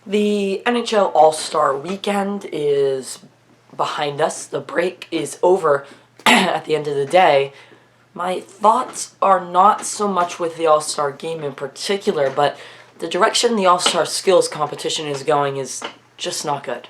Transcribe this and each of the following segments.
The NHL All-Star Weekend is behind us. The break is over at the end of the day. My thoughts are not so much with the All-Star Game in particular, but the direction the All-Star Skills competition is going is just not good.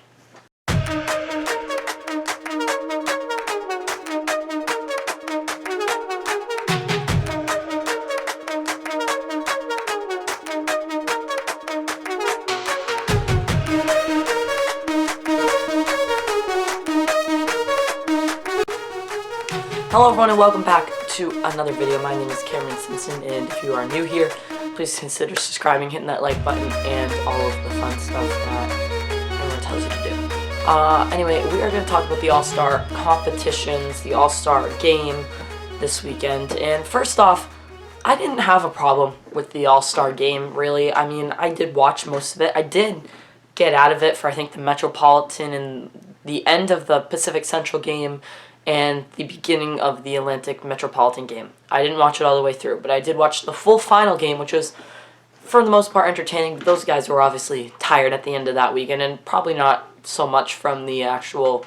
Hello everyone and welcome back to another video. My name is Cameron Simpson, and if you are new here, please consider subscribing, hitting that like button, and all of the fun stuff that everyone tells you to do. Anyway, we are going to talk about the All-Star competitions, the All-Star Game this weekend. And first off, I didn't have a problem with the All-Star Game, really. I mean, I did watch most of it. I did get out of it for, I think, the Metropolitan and the end of the Pacific Central game and the beginning of the Atlantic Metropolitan game. I didn't watch it all the way through, but I did watch the full final game, which was, for the most part, entertaining. But those guys were obviously tired at the end of that weekend, and probably not so much from the actual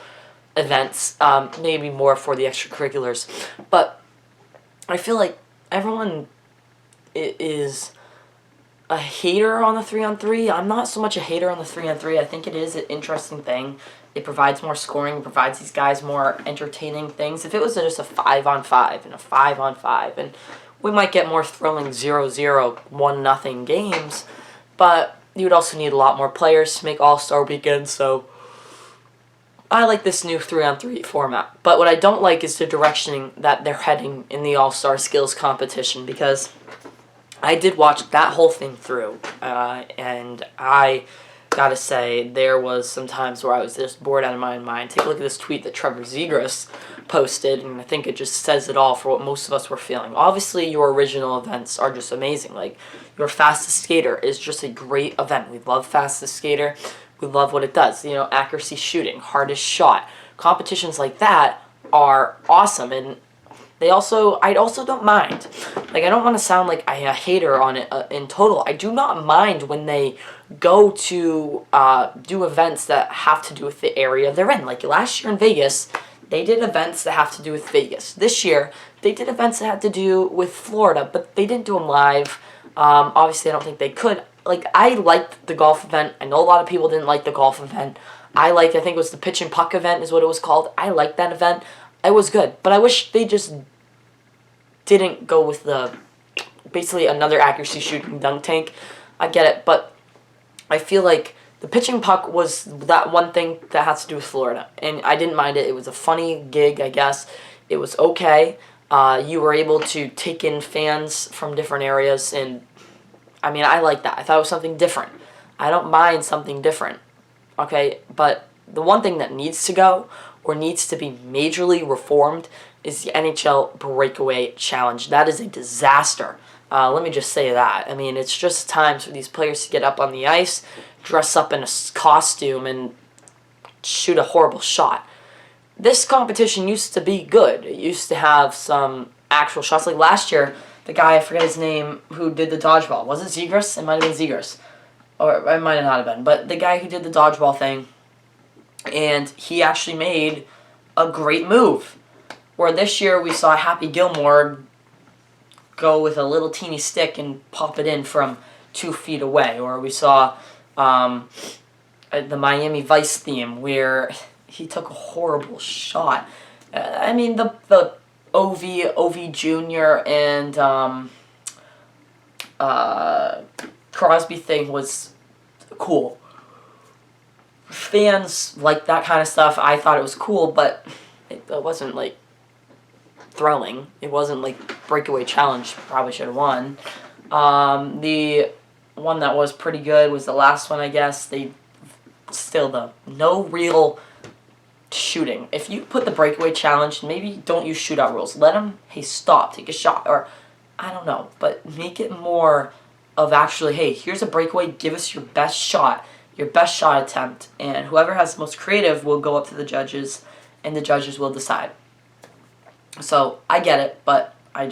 events, maybe more for the extracurriculars. But I feel like everyone is a hater on the 3-on-3. I'm not so much a hater on the 3-on-3. I think it is an interesting thing. It provides more scoring, it provides these guys more entertaining things. If it was just a 5-on-5 and a 5-on-5, and we might get more thrilling 0-0, 1-0 games, but you would also need a lot more players to make All-Star Weekend, so I like this new 3-on-3 format. But what I don't like is the direction that they're heading in the All-Star Skills competition, because I did watch that whole thing through, and I gotta say, there was some times where I was just bored out of my mind. Take a look at this tweet that Trevor Zegras posted, and I think it just says it all for what most of us were feeling. Obviously, your original events are just amazing. Like, your Fastest Skater is just a great event. We love Fastest Skater. We love what it does. You know, accuracy shooting, hardest shot. Competitions like that are awesome, and I also don't mind. Like, I don't want to sound like I'm a hater on it in total. I do not mind when they go to do events that have to do with the area they're in. Like last year in Vegas, they did events that have to do with Vegas. This year, they did events that had to do with Florida, but they didn't do them live. Obviously, I don't think they could. Like, I liked the golf event. I know a lot of people didn't like the golf event. I think it was the pitch and puck event is what it was called. I liked that event. It was good, but I wish they just didn't go with the basically another accuracy shooting dunk tank. I get it, but I feel like the pitching puck was that one thing that has to do with Florida, and I didn't mind it. It was a funny gig, I guess. It was okay. You were able to take in fans from different areas, and I mean, I like that. I thought it was something different. I don't mind something different, okay? But the one thing that needs to go or needs to be majorly reformed is the NHL Breakaway Challenge. That is a disaster. Let me just say that. I mean, it's just time for these players to get up on the ice, dress up in a costume, and shoot a horrible shot. This competition used to be good. It used to have some actual shots. Like last year, the guy, I forget his name, who did the dodgeball. Was it Zegras? It might have been Zegras. Or it might have not have been. But the guy who did the dodgeball thing, and he actually made a great move. Where this year we saw Happy Gilmore go with a little teeny stick and pop it in from 2 feet away. Or we saw the Miami Vice theme where he took a horrible shot. I mean, the OV Jr. and Crosby thing was cool. Fans like that kind of stuff. I thought it was cool, but it wasn't like thrilling. It wasn't like Breakaway Challenge. Probably should have won. The one that was pretty good was the last one, I guess. No real shooting. If you put the Breakaway Challenge, maybe don't use shootout rules. Let them, hey, stop, take a shot, or I don't know, but make it more of actually, hey, here's a breakaway, give us your best shot attempt, and whoever has the most creative will go up to the judges, and the judges will decide. So, I get it, but I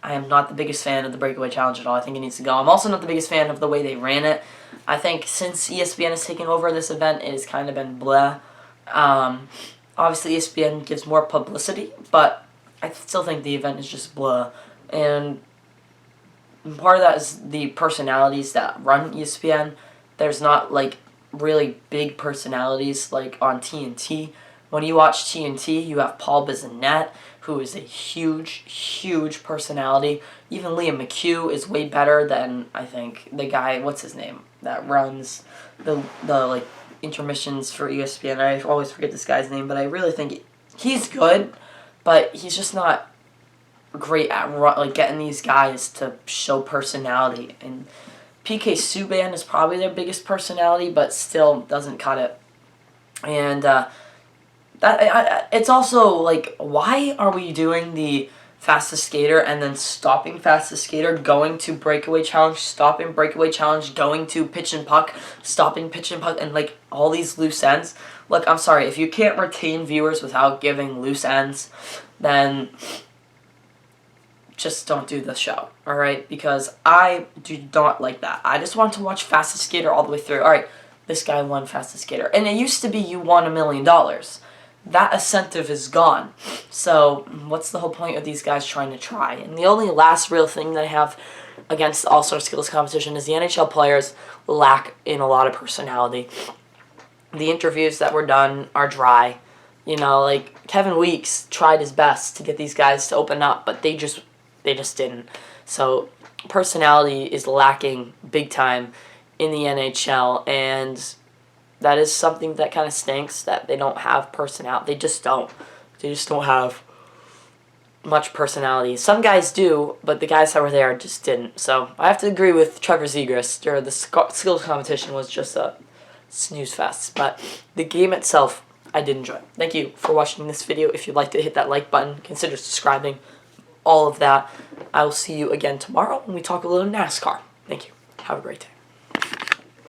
am not the biggest fan of the Breakaway Challenge at all. I think it needs to go. I'm also not the biggest fan of the way they ran it. I think since ESPN has taken over this event, it has kind of been blah. Obviously, ESPN gives more publicity, but I still think the event is just blah. And part of that is the personalities that run ESPN. There's not, like, really big personalities like on TNT. When you watch TNT, you have Paul Bissonnette, who is a huge, huge personality. Even Liam McHugh is way better than, I think, the guy, what's his name, that runs the like, intermissions for ESPN. I always forget this guy's name, but I really think he's good, but he's just not great at like getting these guys to show personality. And PK Subban is probably their biggest personality, but still doesn't cut it. And it's also like, why are we doing the fastest skater and then stopping fastest skater, going to breakaway challenge, stopping breakaway challenge, going to pitch and puck, stopping pitch and puck, and like all these loose ends? Look, I'm sorry, if you can't retain viewers without giving loose ends, then just don't do the show, alright? Because I do not like that. I just want to watch fastest skater all the way through. Alright, this guy won fastest skater. And it used to be you won $1 million. That incentive is gone. So what's the whole point of these guys trying to try? And the only last real thing that I have against the All-Star Skills competition is the NHL players lack in a lot of personality. The interviews that were done are dry. You know, like Kevin Weeks tried his best to get these guys to open up, but they just didn't. So personality is lacking big time in the NHL, and that is something that kind of stinks, that they don't have personality. They just don't have much personality. Some guys do, but the guys that were there just didn't. So I have to agree with Trevor Zegras. The skills competition was just a snooze fest. But the game itself, I did enjoy. Thank you for watching this video. If you'd like to hit that like button, consider subscribing, all of that. I will see you again tomorrow when we talk a little NASCAR. Thank you. Have a great day.